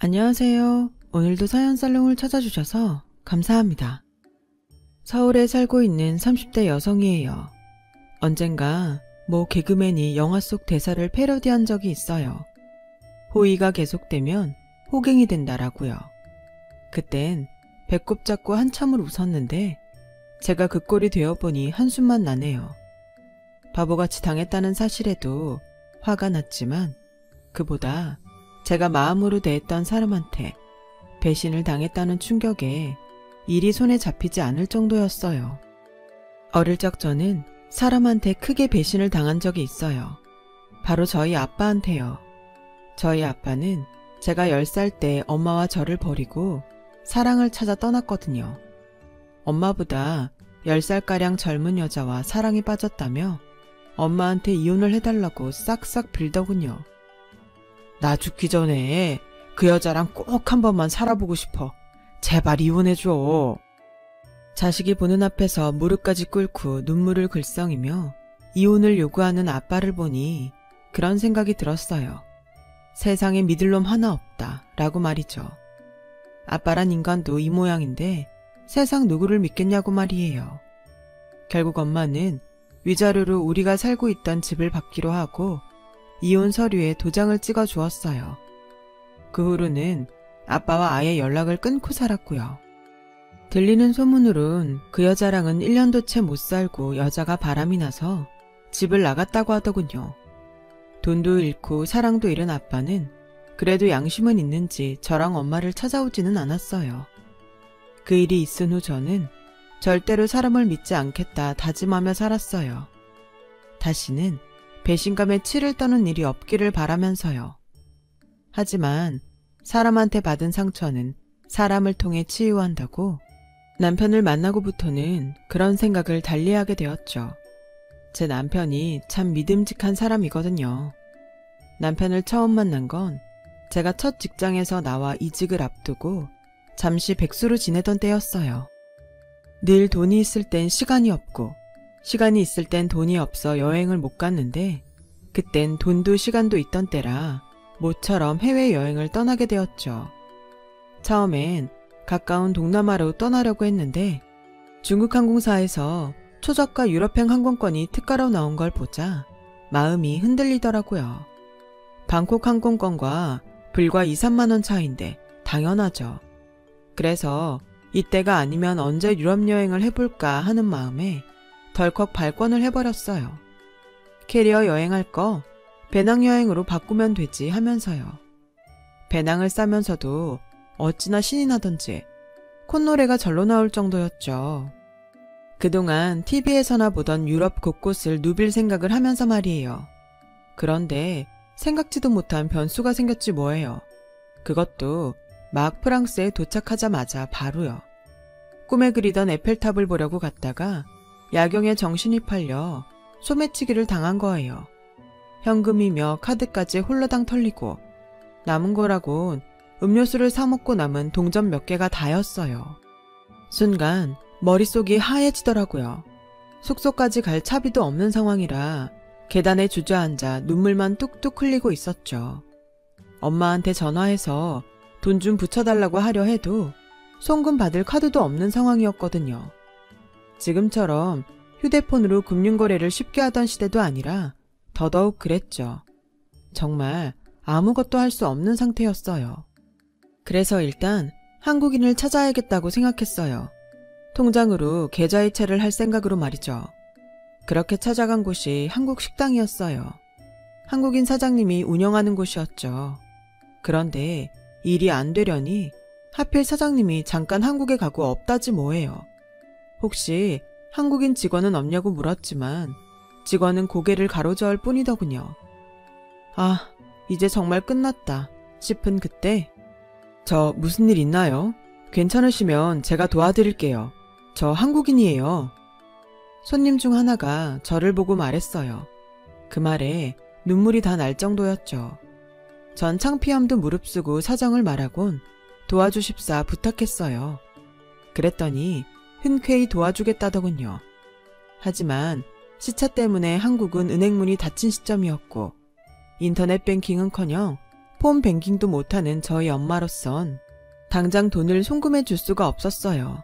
안녕하세요. 오늘도 사연살롱을 찾아주셔서 감사합니다. 서울에 살고 있는 30대 여성이에요. 언젠가 모 개그맨이 영화 속 대사를 패러디한 적이 있어요. 호의가 계속되면 호갱이 된다라고요. 그땐 배꼽 잡고 한참을 웃었는데 제가 그 꼴이 되어보니 한숨만 나네요. 바보같이 당했다는 사실에도 화가 났지만 그보다 제가 마음으로 대했던 사람한테 배신을 당했다는 충격에 일이 손에 잡히지 않을 정도였어요. 어릴 적 저는 사람한테 크게 배신을 당한 적이 있어요. 바로 저희 아빠한테요. 저희 아빠는 제가 10살 때 엄마와 저를 버리고 사랑을 찾아 떠났거든요. 엄마보다 10살가량 젊은 여자와 사랑에 빠졌다며 엄마한테 이혼을 해달라고 싹싹 빌더군요. 나 죽기 전에 그 여자랑 꼭 한 번만 살아보고 싶어. 제발 이혼해줘. 자식이 보는 앞에서 무릎까지 꿇고 눈물을 글썽이며 이혼을 요구하는 아빠를 보니 그런 생각이 들었어요. 세상에 믿을 놈 하나 없다 라고 말이죠. 아빠란 인간도 이 모양인데 세상 누구를 믿겠냐고 말이에요. 결국 엄마는 위자료로 우리가 살고 있던 집을 받기로 하고 이혼 서류에 도장을 찍어 주었어요. 그 후로는 아빠와 아예 연락을 끊고 살았고요. 들리는 소문으론 그 여자랑은 1년도 채 못 살고 여자가 바람이 나서 집을 나갔다고 하더군요. 돈도 잃고 사랑도 잃은 아빠는 그래도 양심은 있는지 저랑 엄마를 찾아오지는 않았어요. 그 일이 있은 후 저는 절대로 사람을 믿지 않겠다 다짐하며 살았어요. 다시는 배신감에 치를 떠는 일이 없기를 바라면서요. 하지만 사람한테 받은 상처는 사람을 통해 치유한다고 남편을 만나고부터는 그런 생각을 달리하게 되었죠. 제 남편이 참 믿음직한 사람이거든요. 남편을 처음 만난 건 제가 첫 직장에서 나와 이직을 앞두고 잠시 백수로 지내던 때였어요. 늘 돈이 있을 땐 시간이 없고 시간이 있을 땐 돈이 없어 여행을 못 갔는데 그땐 돈도 시간도 있던 때라 모처럼 해외여행을 떠나게 되었죠. 처음엔 가까운 동남아로 떠나려고 했는데 중국 항공사에서 초저가 유럽행 항공권이 특가로 나온 걸 보자 마음이 흔들리더라고요. 방콕 항공권과 불과 2, 3만 원 차이인데 당연하죠. 그래서 이때가 아니면 언제 유럽 여행을 해볼까 하는 마음에 덜컥 발권을 해버렸어요. 캐리어 여행할 거 배낭여행으로 바꾸면 되지 하면서요. 배낭을 싸면서도 어찌나 신이 나던지 콧노래가 절로 나올 정도였죠. 그동안 TV에서나 보던 유럽 곳곳을 누빌 생각을 하면서 말이에요. 그런데 생각지도 못한 변수가 생겼지 뭐예요. 그것도 막 프랑스에 도착하자마자 바로요. 꿈에 그리던 에펠탑을 보려고 갔다가 야경에 정신이 팔려 소매치기를 당한 거예요. 현금이며 카드까지 홀라당 털리고 남은 거라곤 음료수를 사 먹고 남은 동전 몇 개가 다였어요. 순간 머릿속이 하얘지더라고요. 숙소까지 갈 차비도 없는 상황이라 계단에 주저앉아 눈물만 뚝뚝 흘리고 있었죠. 엄마한테 전화해서 돈 좀 붙여달라고 하려 해도 송금 받을 카드도 없는 상황이었거든요. 지금처럼 휴대폰으로 금융거래를 쉽게 하던 시대도 아니라 더더욱 그랬죠. 정말 아무것도 할 수 없는 상태였어요. 그래서 일단 한국인을 찾아야겠다고 생각했어요. 통장으로 계좌이체를 할 생각으로 말이죠. 그렇게 찾아간 곳이 한국 식당이었어요. 한국인 사장님이 운영하는 곳이었죠. 그런데 일이 안 되려니 하필 사장님이 잠깐 한국에 가고 없다지 뭐예요. 혹시 한국인 직원은 없냐고 물었지만 직원은 고개를 가로저을 뿐이더군요. 아, 이제 정말 끝났다 싶은 그때 저 무슨 일 있나요? 괜찮으시면 제가 도와드릴게요. 저 한국인이에요. 손님 중 하나가 저를 보고 말했어요. 그 말에 눈물이 다 날 정도였죠. 전 창피함도 무릅쓰고 사정을 말하곤 도와주십사 부탁했어요. 그랬더니 흔쾌히 도와주겠다더군요. 하지만 시차 때문에 한국은 은행문이 닫힌 시점이었고 인터넷 뱅킹은커녕 폰뱅킹도 못하는 저희 엄마로선 당장 돈을 송금해 줄 수가 없었어요.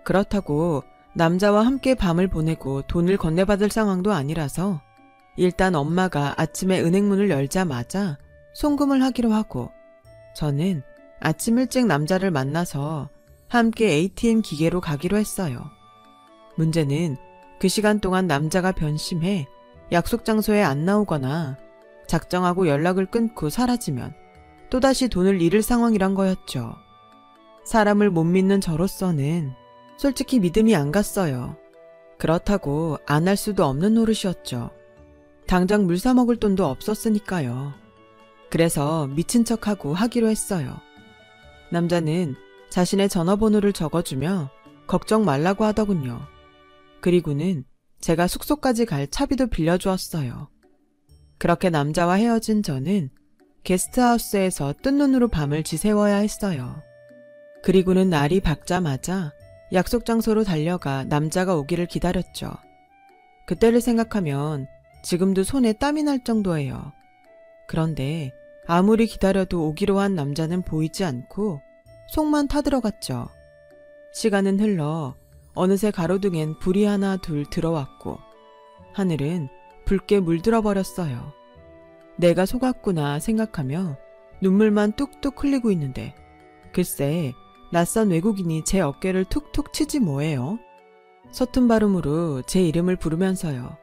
그렇다고 남자와 함께 밤을 보내고 돈을 건네받을 상황도 아니라서 일단 엄마가 아침에 은행문을 열자마자 송금을 하기로 하고 저는 아침 일찍 남자를 만나서 함께 ATM 기계로 가기로 했어요. 문제는 그 시간 동안 남자가 변심해 약속 장소에 안 나오거나 작정하고 연락을 끊고 사라지면 또다시 돈을 잃을 상황이란 거였죠. 사람을 못 믿는 저로서는 솔직히 믿음이 안 갔어요. 그렇다고 안 할 수도 없는 노릇이었죠. 당장 물 사 먹을 돈도 없었으니까요. 그래서 미친 척하고 하기로 했어요. 남자는 자신의 전화번호를 적어주며 걱정 말라고 하더군요. 그리고는 제가 숙소까지 갈 차비도 빌려주었어요. 그렇게 남자와 헤어진 저는 게스트하우스에서 뜬 눈으로 밤을 지새워야 했어요. 그리고는 날이 밝자마자 약속 장소로 달려가 남자가 오기를 기다렸죠. 그때를 생각하면 지금도 손에 땀이 날 정도예요. 그런데 아무리 기다려도 오기로 한 남자는 보이지 않고 속만 타들어갔죠. 시간은 흘러 어느새 가로등엔 불이 하나 둘 들어왔고 하늘은 붉게 물들어 버렸어요. 내가 속았구나 생각하며 눈물만 뚝뚝 흘리고 있는데 글쎄 낯선 외국인이 제 어깨를 툭툭 치지 뭐예요. 서툰 발음으로 제 이름을 부르면서요.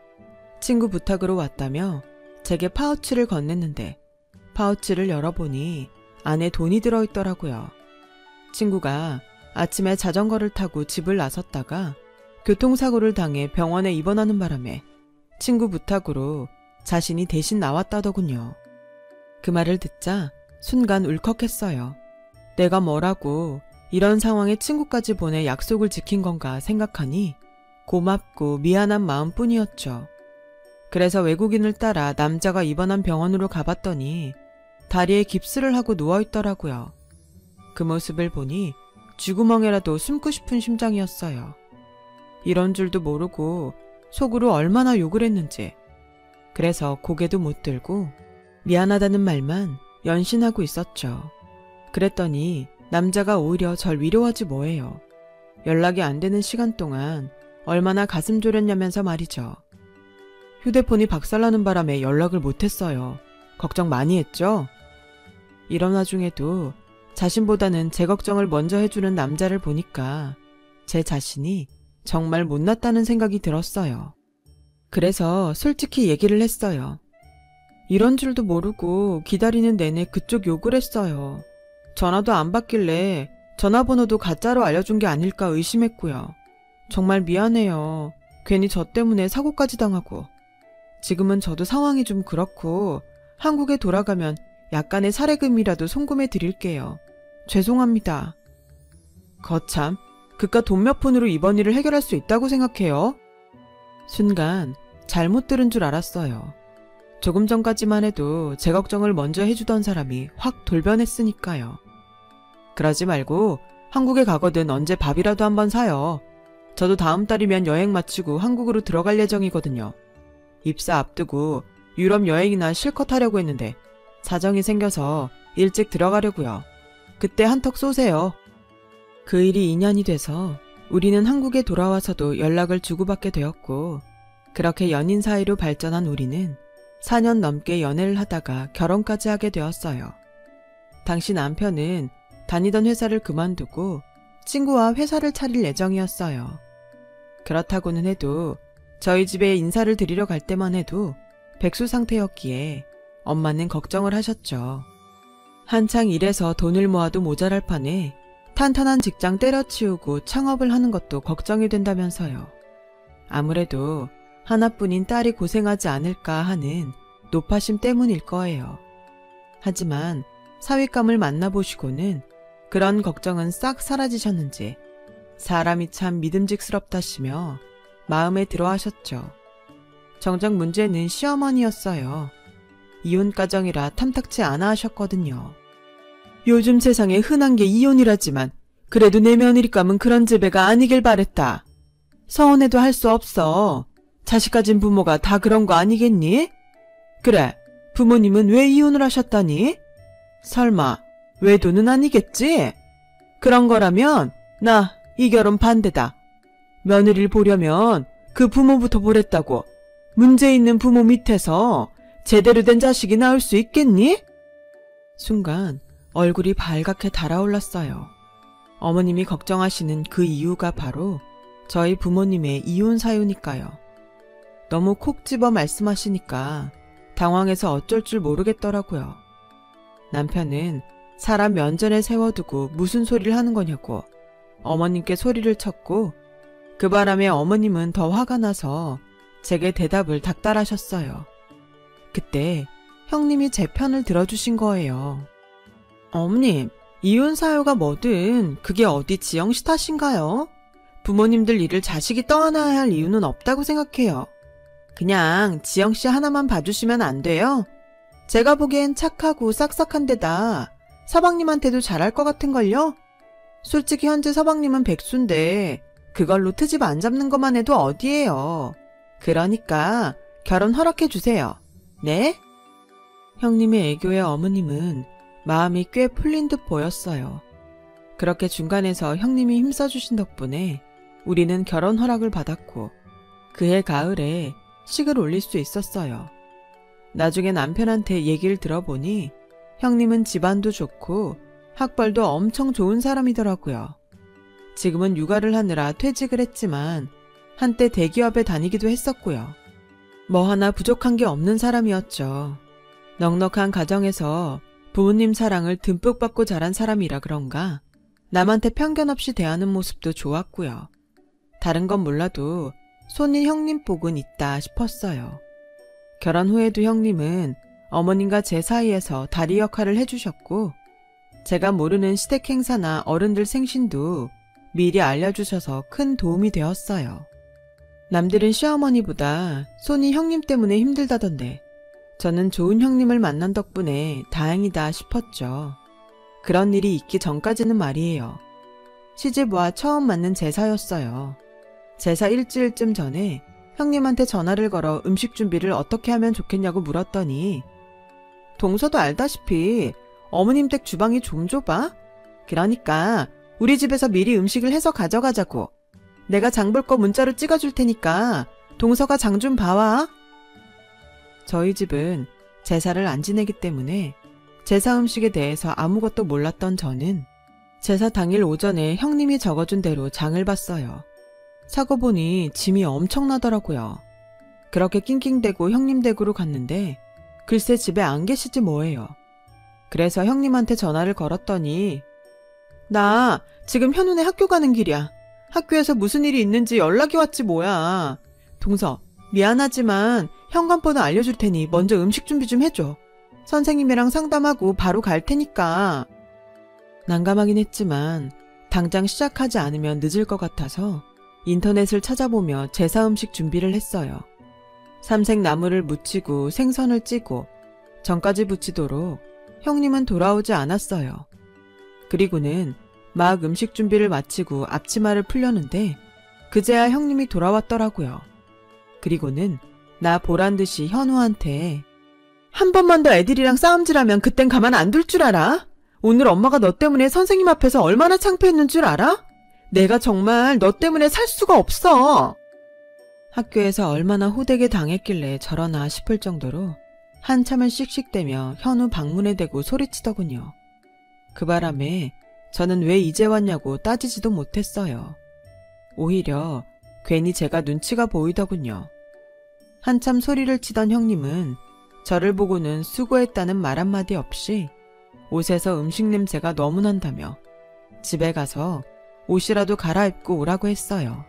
친구 부탁으로 왔다며 제게 파우치를 건넸는데 파우치를 열어보니 안에 돈이 들어있더라고요. 친구가 아침에 자전거를 타고 집을 나섰다가 교통사고를 당해 병원에 입원하는 바람에 친구 부탁으로 자신이 대신 나왔다더군요. 그 말을 듣자 순간 울컥했어요. 내가 뭐라고 이런 상황에 친구까지 보내 약속을 지킨 건가 생각하니 고맙고 미안한 마음뿐이었죠. 그래서 외국인을 따라 남자가 입원한 병원으로 가봤더니 다리에 깁스를 하고 누워있더라고요. 그 모습을 보니 쥐구멍에라도 숨고 싶은 심장이었어요. 이런 줄도 모르고 속으로 얼마나 욕을 했는지. 그래서 고개도 못 들고 미안하다는 말만 연신하고 있었죠. 그랬더니 남자가 오히려 절 위로하지 뭐예요. 연락이 안 되는 시간 동안 얼마나 가슴 졸였냐면서 말이죠. 휴대폰이 박살나는 바람에 연락을 못했어요. 걱정 많이 했죠? 이런 와중에도 자신보다는 제 걱정을 먼저 해주는 남자를 보니까 제 자신이 정말 못났다는 생각이 들었어요. 그래서 솔직히 얘기를 했어요. 이런 줄도 모르고 기다리는 내내 그쪽 욕을 했어요. 전화도 안 받길래 전화번호도 가짜로 알려준 게 아닐까 의심했고요. 정말 미안해요. 괜히 저 때문에 사고까지 당하고. 지금은 저도 상황이 좀 그렇고 한국에 돌아가면 약간의 사례금이라도 송금해 드릴게요. 죄송합니다. 거참, 그깟 돈 몇 푼으로 이번 일을 해결할 수 있다고 생각해요? 순간 잘못 들은 줄 알았어요. 조금 전까지만 해도 제 걱정을 먼저 해주던 사람이 확 돌변했으니까요. 그러지 말고 한국에 가거든 언제 밥이라도 한번 사요. 저도 다음 달이면 여행 마치고 한국으로 들어갈 예정이거든요. 입사 앞두고 유럽 여행이나 실컷 하려고 했는데 사정이 생겨서 일찍 들어가려고요. 그때 한턱 쏘세요. 그 일이 2년이 돼서 우리는 한국에 돌아와서도 연락을 주고받게 되었고 그렇게 연인 사이로 발전한 우리는 4년 넘게 연애를 하다가 결혼까지 하게 되었어요. 당시 남편은 다니던 회사를 그만두고 친구와 회사를 차릴 예정이었어요. 그렇다고는 해도 저희 집에 인사를 드리러 갈 때만 해도 백수 상태였기에 엄마는 걱정을 하셨죠. 한창 일해서 돈을 모아도 모자랄 판에 탄탄한 직장 때려치우고 창업을 하는 것도 걱정이 된다면서요. 아무래도 하나뿐인 딸이 고생하지 않을까 하는 노파심 때문일 거예요. 하지만 사윗감을 만나보시고는 그런 걱정은 싹 사라지셨는지 사람이 참 믿음직스럽다시며 마음에 들어하셨죠. 정작 문제는 시어머니였어요. 이혼 가정이라 탐탁치 않아 하셨거든요. 요즘 세상에 흔한 게 이혼이라지만 그래도 내 며느리감은 그런 지배가 아니길 바랬다. 서운해도 할 수 없어. 자식 가진 부모가 다 그런 거 아니겠니? 그래, 부모님은 왜 이혼을 하셨다니? 설마 외도는 아니겠지? 그런 거라면 나 이 결혼 반대다. 며느리를 보려면 그 부모부터 보랬다고. 문제 있는 부모 밑에서 제대로 된 자식이 나올 수 있겠니? 순간 얼굴이 발갛게 달아올랐어요. 어머님이 걱정하시는 그 이유가 바로 저희 부모님의 이혼 사유니까요. 너무 콕 집어 말씀하시니까 당황해서 어쩔 줄 모르겠더라고요. 남편은 사람 면전에 세워두고 무슨 소리를 하는 거냐고 어머님께 소리를 쳤고 그 바람에 어머님은 더 화가 나서 제게 대답을 닥달하셨어요. 그때 형님이 제 편을 들어주신 거예요. 어머님, 이혼 사유가 뭐든 그게 어디 지영씨 탓인가요? 부모님들 일을 자식이 떠안아야 할 이유는 없다고 생각해요. 그냥 지영씨 하나만 봐주시면 안 돼요? 제가 보기엔 착하고 싹싹한 데다 서방님한테도 잘할 것 같은걸요? 솔직히 현재 서방님은 백수인데 그걸로 트집 안 잡는 것만 해도 어디예요. 그러니까 결혼 허락해 주세요. 네? 형님의 애교에 어머님은 마음이 꽤 풀린 듯 보였어요. 그렇게 중간에서 형님이 힘써주신 덕분에 우리는 결혼 허락을 받았고 그해 가을에 식을 올릴 수 있었어요. 나중에 남편한테 얘기를 들어보니 형님은 집안도 좋고 학벌도 엄청 좋은 사람이더라고요. 지금은 육아를 하느라 퇴직을 했지만 한때 대기업에 다니기도 했었고요. 뭐 하나 부족한 게 없는 사람이었죠. 넉넉한 가정에서 부모님 사랑을 듬뿍 받고 자란 사람이라 그런가 남한테 편견 없이 대하는 모습도 좋았고요. 다른 건 몰라도 손이 형님 복은 있다 싶었어요. 결혼 후에도 형님은 어머님과 제 사이에서 다리 역할을 해주셨고 제가 모르는 시댁 행사나 어른들 생신도 미리 알려주셔서 큰 도움이 되었어요. 남들은 시어머니보다 손이 형님 때문에 힘들다던데 저는 좋은 형님을 만난 덕분에 다행이다 싶었죠. 그런 일이 있기 전까지는 말이에요. 시집와 처음 맞는 제사였어요. 제사 일주일쯤 전에 형님한테 전화를 걸어 음식 준비를 어떻게 하면 좋겠냐고 물었더니 동서도 알다시피 어머님 댁 주방이 좀 좁아? 그러니까 우리 집에서 미리 음식을 해서 가져가자고. 내가 장 볼 거 문자로 찍어줄 테니까 동서가 장 좀 봐와. 저희 집은 제사를 안 지내기 때문에 제사 음식에 대해서 아무것도 몰랐던 저는 제사 당일 오전에 형님이 적어준 대로 장을 봤어요. 사고 보니 짐이 엄청나더라고요. 그렇게 낑낑대고 형님 댁으로 갔는데 글쎄 집에 안 계시지 뭐예요. 그래서 형님한테 전화를 걸었더니 나 지금 현운의 학교 가는 길이야. 학교에서 무슨 일이 있는지 연락이 왔지 뭐야. 동서 미안하지만 현관번호 알려줄 테니 먼저 음식 준비 좀 해줘. 선생님이랑 상담하고 바로 갈 테니까. 난감하긴 했지만 당장 시작하지 않으면 늦을 것 같아서 인터넷을 찾아보며 제사 음식 준비를 했어요. 삼색 나물을 무치고 생선을 찌고 전까지 부치도록 형님은 돌아오지 않았어요. 그리고는 막 음식 준비를 마치고 앞치마를 풀려는데 그제야 형님이 돌아왔더라고요. 그리고는 나 보란듯이 현우한테 한 번만 더 애들이랑 싸움질하면 그땐 가만 안 둘 줄 알아? 오늘 엄마가 너 때문에 선생님 앞에서 얼마나 창피했는 줄 알아? 내가 정말 너 때문에 살 수가 없어. 학교에서 얼마나 호되게 당했길래 저러나 싶을 정도로 한참을 씩씩대며 현우 방문에 대고 소리치더군요. 그 바람에 저는 왜 이제 왔냐고 따지지도 못했어요. 오히려 괜히 제가 눈치가 보이더군요. 한참 소리를 치던 형님은 저를 보고는 수고했다는 말 한마디 없이 옷에서 음식 냄새가 너무 난다며 집에 가서 옷이라도 갈아입고 오라고 했어요.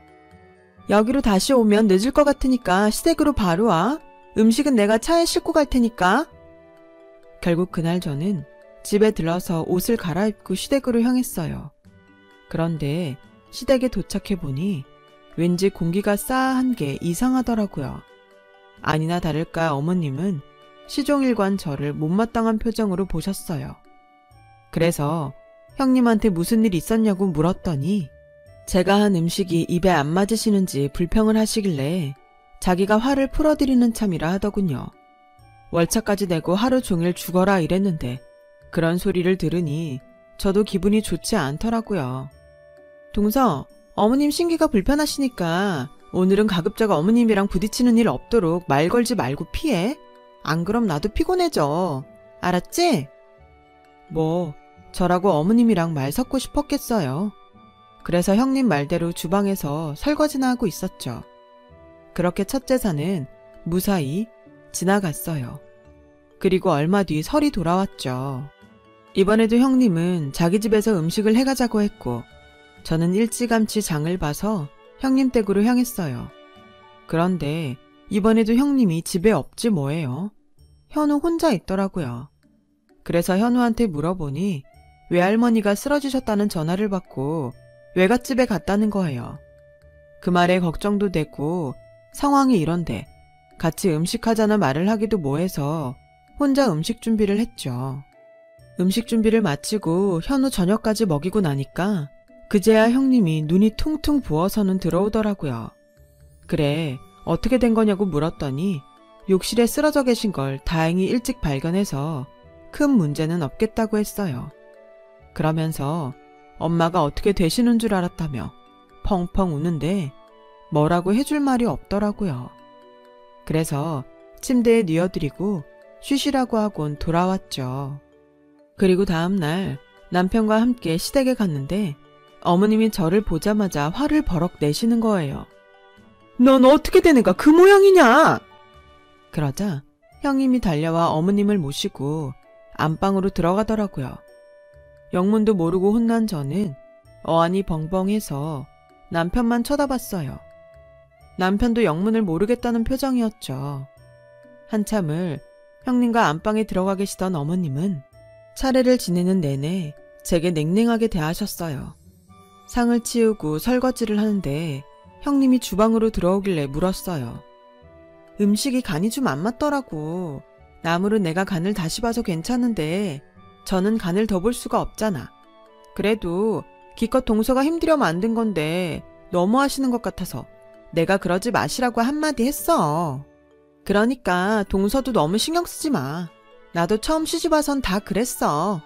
여기로 다시 오면 늦을 것 같으니까 시댁으로 바로 와. 음식은 내가 차에 싣고 갈 테니까. 결국 그날 저는 집에 들러서 옷을 갈아입고 시댁으로 향했어요. 그런데 시댁에 도착해보니 왠지 공기가 싸한 게 이상하더라고요. 아니나 다를까 어머님은 시종일관 저를 못마땅한 표정으로 보셨어요. 그래서 형님한테 무슨 일 있었냐고 물었더니 제가 한 음식이 입에 안 맞으시는지 불평을 하시길래 자기가 화를 풀어드리는 참이라 하더군요. 월차까지 내고 하루 종일 죽어라 이랬는데 그런 소리를 들으니 저도 기분이 좋지 않더라고요. 동서, 어머님 신기가 불편하시니까 오늘은 가급적 어머님이랑 부딪히는 일 없도록 말 걸지 말고 피해. 안 그럼 나도 피곤해져. 알았지? 뭐 저라고 어머님이랑 말 섞고 싶었겠어요. 그래서 형님 말대로 주방에서 설거지나 하고 있었죠. 그렇게 첫 제사는 무사히 지나갔어요. 그리고 얼마 뒤 설이 돌아왔죠. 이번에도 형님은 자기 집에서 음식을 해가자고 했고 저는 일찌감치 장을 봐서 형님 댁으로 향했어요. 그런데 이번에도 형님이 집에 없지 뭐예요. 현우 혼자 있더라고요. 그래서 현우한테 물어보니 외할머니가 쓰러지셨다는 전화를 받고 외갓집에 갔다는 거예요. 그 말에 걱정도 되고 상황이 이런데 같이 음식하자는 말을 하기도 뭐해서 혼자 음식 준비를 했죠. 음식 준비를 마치고 현우 저녁까지 먹이고 나니까 그제야 형님이 눈이 퉁퉁 부어서는 들어오더라고요. 그래, 어떻게 된 거냐고 물었더니 욕실에 쓰러져 계신 걸 다행히 일찍 발견해서 큰 문제는 없겠다고 했어요. 그러면서 엄마가 어떻게 되시는 줄 알았다며 펑펑 우는데 뭐라고 해줄 말이 없더라고요. 그래서 침대에 뉘어드리고 쉬시라고 하곤 돌아왔죠. 그리고 다음날 남편과 함께 시댁에 갔는데 어머님이 저를 보자마자 화를 버럭 내시는 거예요. 넌 어떻게 되는가 그 모양이냐? 그러자 형님이 달려와 어머님을 모시고 안방으로 들어가더라고요. 영문도 모르고 혼난 저는 어안이 벙벙해서 남편만 쳐다봤어요. 남편도 영문을 모르겠다는 표정이었죠. 한참을 형님과 안방에 들어가 계시던 어머님은 차례를 지내는 내내 제게 냉랭하게 대하셨어요. 상을 치우고 설거지를 하는데 형님이 주방으로 들어오길래 물었어요. 음식이 간이 좀 안 맞더라고. 나물은 내가 간을 다시 봐서 괜찮은데 저는 간을 더 볼 수가 없잖아. 그래도 기껏 동서가 힘들여 만든 건데 너무 하시는 것 같아서 내가 그러지 마시라고 한마디 했어. 그러니까 동서도 너무 신경 쓰지 마. 나도 처음 시집와선 다 그랬어.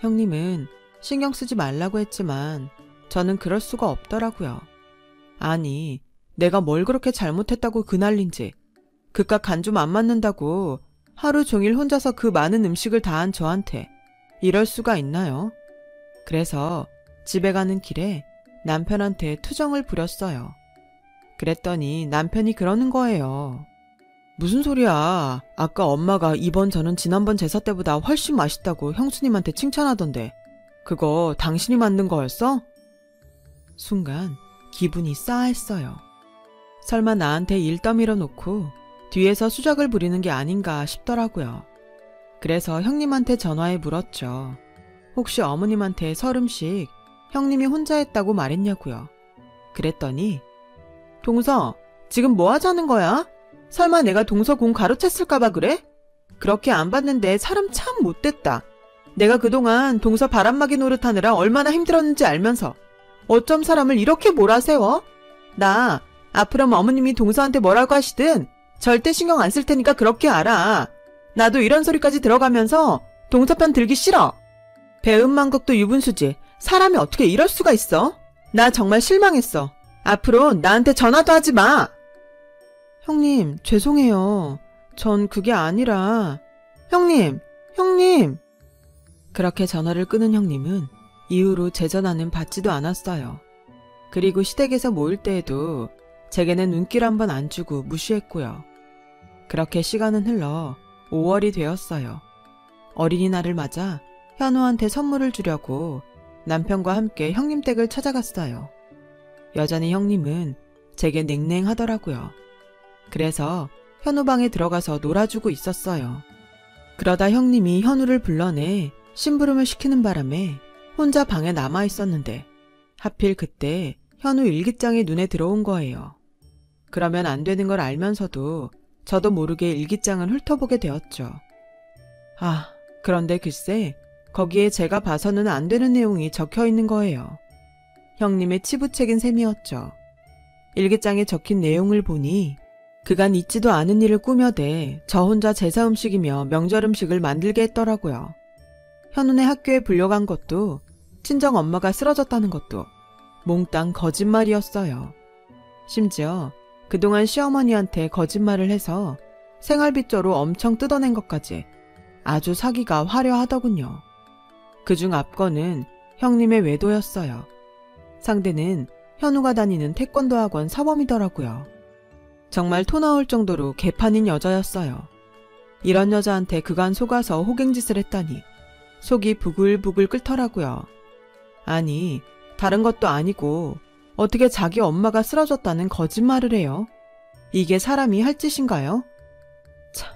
형님은 신경 쓰지 말라고 했지만 저는 그럴 수가 없더라고요. 아니, 내가 뭘 그렇게 잘못했다고 그 난린지, 그깟 간 좀 안 맞는다고 하루 종일 혼자서 그 많은 음식을 다 한 저한테 이럴 수가 있나요? 그래서 집에 가는 길에 남편한테 투정을 부렸어요. 그랬더니 남편이 그러는 거예요. 무슨 소리야. 아까 엄마가 이번 전은 지난번 제사 때보다 훨씬 맛있다고 형수님한테 칭찬하던데 그거 당신이 만든 거였어? 순간 기분이 싸했어요. 설마 나한테 일 떠밀어 놓고 뒤에서 수작을 부리는 게 아닌가 싶더라고요. 그래서 형님한테 전화해 물었죠. 혹시 어머님한테 설 음식 형님이 혼자 했다고 말했냐고요. 그랬더니 동서, 지금 뭐 하자는 거야? 설마 내가 동서 공 가로챘을까봐 그래? 그렇게 안 봤는데 사람 참 못됐다. 내가 그동안 동서 바람막이 노릇하느라 얼마나 힘들었는지 알면서 어쩜 사람을 이렇게 몰아세워? 나 앞으로 어머님이 동서한테 뭐라고 하시든 절대 신경 안 쓸 테니까 그렇게 알아. 나도 이런 소리까지 들어가면서 동서 편 들기 싫어. 배은망덕도 유분수지. 사람이 어떻게 이럴 수가 있어? 나 정말 실망했어. 앞으로 나한테 전화도 하지 마. 형님, 죄송해요. 전 그게 아니라. 형님. 그렇게 전화를 끊은 형님은 이후로 제 전화는 받지도 않았어요. 그리고 시댁에서 모일 때에도 제게는 눈길 한 번 안 주고 무시했고요. 그렇게 시간은 흘러 5월이 되었어요. 어린이날을 맞아 현우한테 선물을 주려고 남편과 함께 형님 댁을 찾아갔어요. 여전히 형님은 제게 냉랭하더라고요. 그래서 현우 방에 들어가서 놀아주고 있었어요. 그러다 형님이 현우를 불러내 심부름을 시키는 바람에 혼자 방에 남아 있었는데 하필 그때 현우 일기장이 눈에 들어온 거예요. 그러면 안 되는 걸 알면서도 저도 모르게 일기장을 훑어보게 되었죠. 아, 그런데 글쎄 거기에 제가 봐서는 안 되는 내용이 적혀 있는 거예요. 형님의 치부책인 셈이었죠. 일기장에 적힌 내용을 보니 그간 있지도 않은 일을 꾸며대 저 혼자 제사 음식이며 명절 음식을 만들게 했더라고요. 현우네 학교에 불려간 것도 친정 엄마가 쓰러졌다는 것도 몽땅 거짓말이었어요. 심지어 그동안 시어머니한테 거짓말을 해서 생활비조로 엄청 뜯어낸 것까지 아주 사기가 화려하더군요. 그중 앞건은 형님의 외도였어요. 상대는 현우가 다니는 태권도 학원 사범이더라고요. 정말 토 나올 정도로 개판인 여자였어요. 이런 여자한테 그간 속아서 호갱짓을 했다니 속이 부글부글 끓더라고요. 아니, 다른 것도 아니고 어떻게 자기 엄마가 쓰러졌다는 거짓말을 해요? 이게 사람이 할 짓인가요? 참,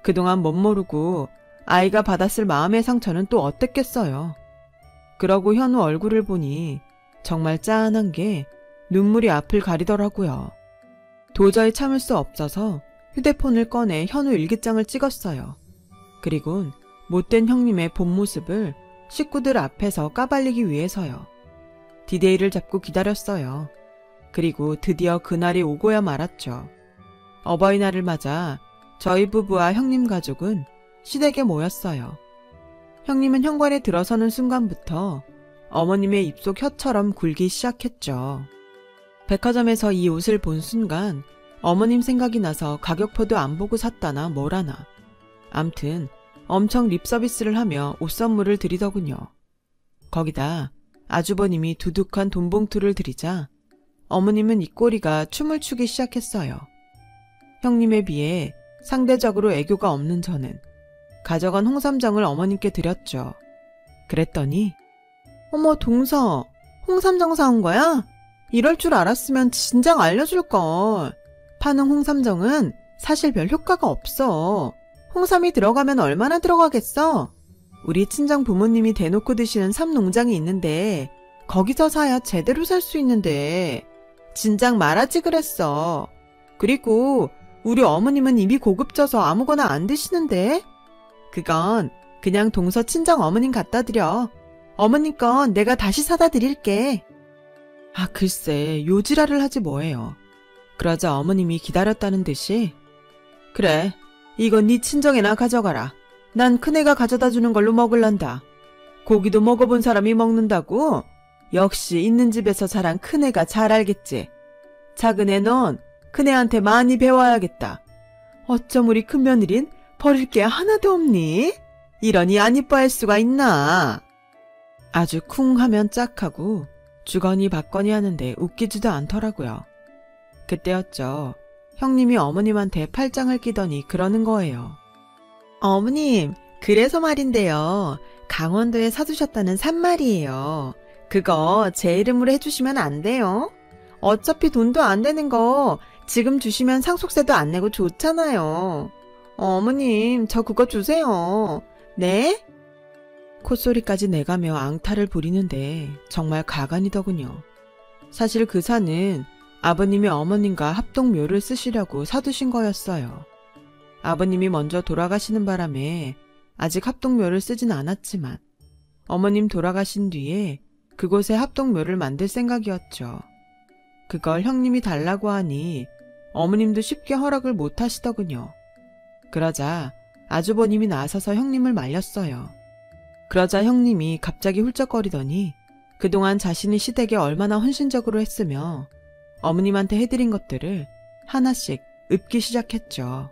그동안 멋모르고 아이가 받았을 마음의 상처는 또 어땠겠어요. 그러고 현우 얼굴을 보니 정말 짠한 게 눈물이 앞을 가리더라고요. 도저히 참을 수 없어서 휴대폰을 꺼내 현우 일기장을 찍었어요. 그리곤 못된 형님의 본 모습을 식구들 앞에서 까발리기 위해서요. 디데이를 잡고 기다렸어요. 그리고 드디어 그날이 오고야 말았죠. 어버이날을 맞아 저희 부부와 형님 가족은 시댁에 모였어요. 형님은 현관에 들어서는 순간부터 어머님의 입속 혀처럼 굴기 시작했죠. 백화점에서 이 옷을 본 순간 어머님 생각이 나서 가격표도 안 보고 샀다나 뭐라나. 암튼 엄청 립서비스를 하며 옷 선물을 드리더군요. 거기다 아주버님이 두둑한 돈봉투를 드리자 어머님은 입꼬리가 춤을 추기 시작했어요. 형님에 비해 상대적으로 애교가 없는 저는 가져간 홍삼정을 어머님께 드렸죠. 그랬더니 어머 동서, 홍삼정 사온 거야? 이럴 줄 알았으면 진작 알려줄걸. 파는 홍삼정은 사실 별 효과가 없어. 홍삼이 들어가면 얼마나 들어가겠어? 우리 친정 부모님이 대놓고 드시는 삼농장이 있는데 거기서 사야 제대로 살 수 있는데 진작 말하지 그랬어. 그리고 우리 어머님은 입이 고급져서 아무거나 안 드시는데? 그건 그냥 동서 친정 어머님 갖다 드려. 어머님 건 내가 다시 사다 드릴게. 아 글쎄 요지랄을 하지 뭐예요. 그러자 어머님이 기다렸다는 듯이 그래 이건 네 친정에나 가져가라. 난 큰애가 가져다 주는 걸로 먹을란다. 고기도 먹어본 사람이 먹는다고? 역시 있는 집에서 자란 큰애가 잘 알겠지. 작은애 넌 큰애한테 많이 배워야겠다. 어쩜 우리 큰며느린 버릴 게 하나도 없니? 이러니 안 이뻐할 수가 있나? 아주 쿵 하면 짝하고 주거니 받거니 하는데 웃기지도 않더라고요. 그때였죠. 형님이 어머님한테 팔짱을 끼더니 그러는 거예요. 어머님, 그래서 말인데요. 강원도에 사두셨다는 산말이에요. 그거 제 이름으로 해주시면 안 돼요? 어차피 돈도 안 되는 거 지금 주시면 상속세도 안 내고 좋잖아요. 어머님, 저 그거 주세요. 네? 콧소리까지 내가며 앙탈을 부리는데 정말 가관이더군요. 사실 그 산은 아버님이 어머님과 합동묘를 쓰시려고 사두신 거였어요. 아버님이 먼저 돌아가시는 바람에 아직 합동묘를 쓰진 않았지만 어머님 돌아가신 뒤에 그곳에 합동묘를 만들 생각이었죠. 그걸 형님이 달라고 하니 어머님도 쉽게 허락을 못 하시더군요. 그러자 아주버님이 나서서 형님을 말렸어요. 그러자 형님이 갑자기 훌쩍거리더니 그동안 자신이 시댁에 얼마나 헌신적으로 했으며 어머님한테 해드린 것들을 하나씩 읊기 시작했죠.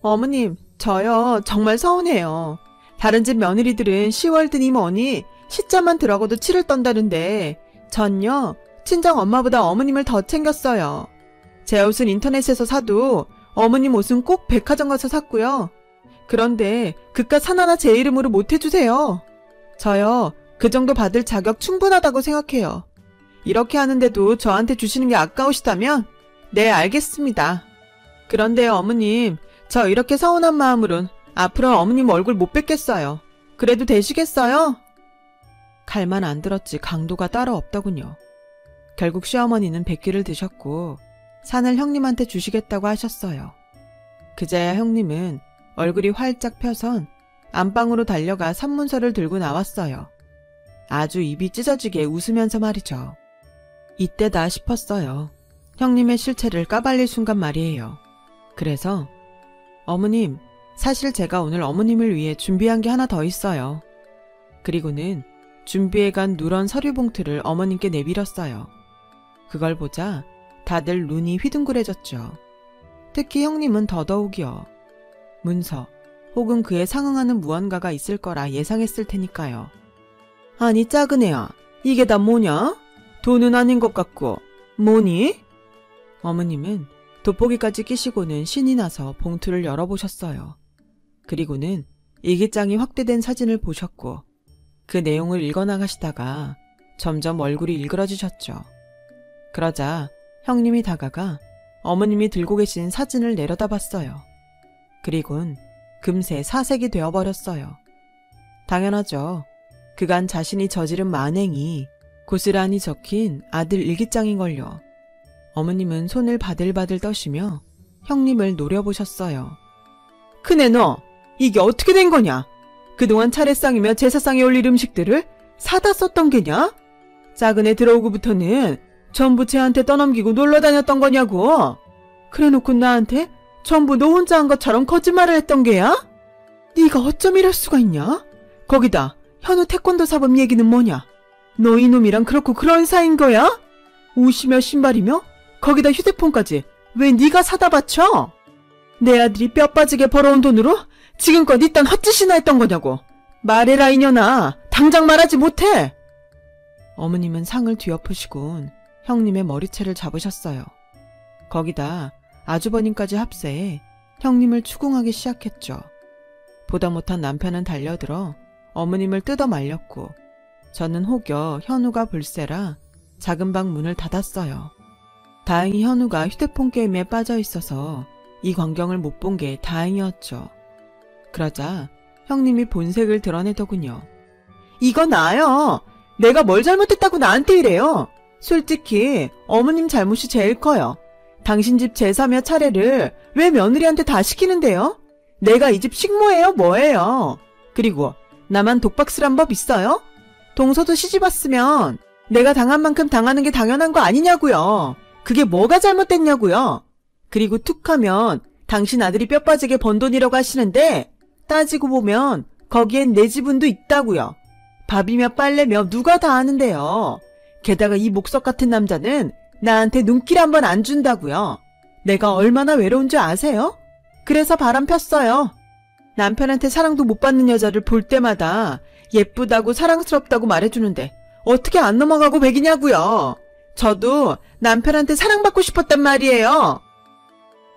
어머님, 저요 정말 서운해요. 다른 집 며느리들은 시월드니 뭐니 시자만 들어가도 치를 떤다는데 전요 친정 엄마보다 어머님을 더 챙겼어요. 제 옷은 인터넷에서 사도 어머님 옷은 꼭 백화점 가서 샀고요. 그런데 그깟 산 하나 제 이름으로 못 해주세요. 저요 그 정도 받을 자격 충분하다고 생각해요. 이렇게 하는데도 저한테 주시는 게 아까우시다면 네 알겠습니다. 그런데요 어머님, 저 이렇게 서운한 마음으론 앞으로 어머님 얼굴 못 뵙겠어요. 그래도 되시겠어요? 칼만 안 들었지 강도가 따로 없더군요. 결국 시어머니는 백기를 드셨고 산을 형님한테 주시겠다고 하셨어요. 그제야 형님은 얼굴이 활짝 펴선 안방으로 달려가 산문서를 들고 나왔어요. 아주 입이 찢어지게 웃으면서 말이죠. 이때다 싶었어요. 형님의 실체를 까발릴 순간 말이에요. 그래서 어머님, 사실 제가 오늘 어머님을 위해 준비한 게 하나 더 있어요. 그리고는 준비해간 누런 서류 봉투를 어머님께 내밀었어요. 그걸 보자 다들 눈이 휘둥그레졌죠. 특히 형님은 더더욱이요. 문서 혹은 그에 상응하는 무언가가 있을 거라 예상했을 테니까요. 아니 작은 애야, 이게 다 뭐냐? 돈은 아닌 것 같고 뭐니? 어머님은 돋보기까지 끼시고는 신이 나서 봉투를 열어보셨어요. 그리고는 일기장이 확대된 사진을 보셨고 그 내용을 읽어나가시다가 점점 얼굴이 일그러지셨죠. 그러자 형님이 다가가 어머님이 들고 계신 사진을 내려다봤어요. 그리곤 금세 사색이 되어버렸어요. 당연하죠. 그간 자신이 저지른 만행이 고스란히 적힌 아들 일기장인걸요. 어머님은 손을 바들바들 떠시며 형님을 노려보셨어요. 큰애 너, 이게 어떻게 된 거냐? 그동안 차례상이며 제사상에 올릴 음식들을 사다 썼던 게냐? 작은애 들어오고부터는 전부 쟤한테 떠넘기고 놀러 다녔던 거냐고? 그래놓고 나한테 전부 너 혼자 한 것처럼 거짓말을 했던 게야? 네가 어쩜 이럴 수가 있냐? 거기다 현우 태권도 사범 얘기는 뭐냐? 너 이놈이랑 그렇고 그런 사이인 거야? 옷이며 신발이며 거기다 휴대폰까지 왜 네가 사다 바쳐? 내 아들이 뼈 빠지게 벌어온 돈으로 지금껏 이딴 헛짓이나 했던 거냐고. 말해라 이년아. 당장 말하지 못해. 어머님은 상을 뒤엎으시곤 형님의 머리채를 잡으셨어요. 거기다 아주버님까지 합세해 형님을 추궁하기 시작했죠. 보다 못한 남편은 달려들어 어머님을 뜯어 말렸고 저는 혹여 현우가 불세라 작은 방 문을 닫았어요. 다행히 현우가 휴대폰 게임에 빠져 있어서 이 광경을 못 본 게 다행이었죠. 그러자 형님이 본색을 드러내더군요. 이거 나요. 내가 뭘 잘못했다고 나한테 이래요. 솔직히 어머님 잘못이 제일 커요. 당신 집 제사며 차례를 왜 며느리한테 다 시키는데요? 내가 이 집 식모예요 뭐예요? 그리고 나만 독박 쓰란 법 있어요? 동서도 시집 왔으면 내가 당한 만큼 당하는 게 당연한 거 아니냐고요. 그게 뭐가 잘못됐냐고요. 그리고 툭하면 당신 아들이 뼈 빠지게 번 돈이라고 하시는데 따지고 보면 거기엔 내 지분도 있다고요. 밥이며 빨래며 누가 다 아는데요. 게다가 이 목석 같은 남자는 나한테 눈길 한번 안 준다고요. 내가 얼마나 외로운 줄 아세요? 그래서 바람 폈어요. 남편한테 사랑도 못 받는 여자를 볼 때마다 예쁘다고 사랑스럽다고 말해주는데 어떻게 안 넘어가고 배기냐고요. 저도 남편한테 사랑받고 싶었단 말이에요.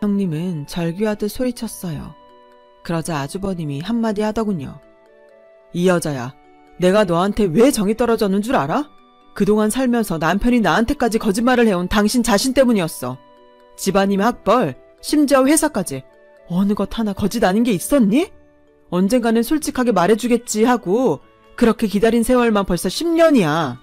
형님은 절규하듯 소리쳤어요. 그러자 아주버님이 한마디 하더군요. 이 여자야, 내가 너한테 왜 정이 떨어졌는 줄 알아? 그동안 살면서 남편이 나한테까지 거짓말을 해온 당신 자신 때문이었어. 집안이면 학벌, 심지어 회사까지 어느 것 하나 거짓 아닌 게 있었니? 언젠가는 솔직하게 말해주겠지 하고 그렇게 기다린 세월만 벌써 10년이야.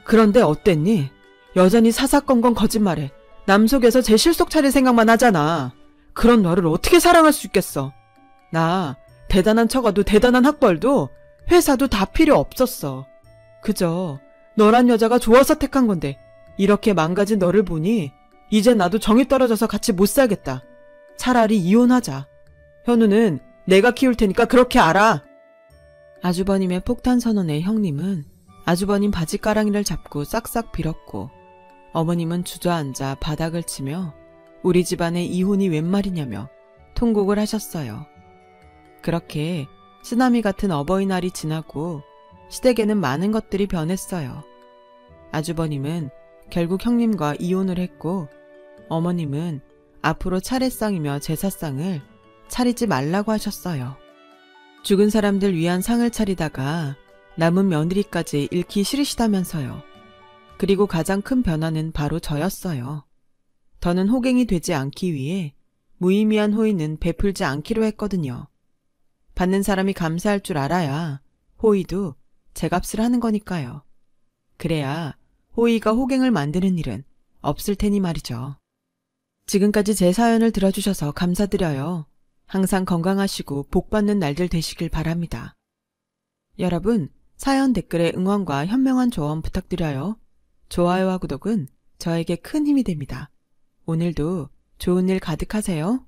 그런데 어땠니? 여전히 사사건건 거짓말해. 남 속에서 제 실속 차릴 생각만 하잖아. 그런 너를 어떻게 사랑할 수 있겠어. 나 대단한 처가도 대단한 학벌도 회사도 다 필요 없었어. 그저 너란 여자가 좋아서 택한 건데 이렇게 망가진 너를 보니 이제 나도 정이 떨어져서 같이 못 살겠다. 차라리 이혼하자. 현우는 내가 키울 테니까 그렇게 알아. 아주버님의 폭탄 선언에 형님은 아주버님 바지가랑이를 잡고 싹싹 빌었고 어머님은 주저앉아 바닥을 치며 우리 집안의 이혼이 웬 말이냐며 통곡을 하셨어요. 그렇게 쓰나미 같은 어버이날이 지나고 시댁에는 많은 것들이 변했어요. 아주버님은 결국 형님과 이혼을 했고 어머님은 앞으로 차례상이며 제사상을 차리지 말라고 하셨어요. 죽은 사람들 위한 상을 차리다가 남은 며느리까지 잃기 싫으시다면서요. 그리고 가장 큰 변화는 바로 저였어요. 더는 호갱이 되지 않기 위해 무의미한 호의는 베풀지 않기로 했거든요. 받는 사람이 감사할 줄 알아야 호의도 제값을 하는 거니까요. 그래야 호의가 호갱을 만드는 일은 없을 테니 말이죠. 지금까지 제 사연을 들어주셔서 감사드려요. 항상 건강하시고 복받는 날들 되시길 바랍니다. 여러분, 사연 댓글에 응원과 현명한 조언 부탁드려요. 좋아요와 구독은 저에게 큰 힘이 됩니다. 오늘도 좋은 일 가득하세요.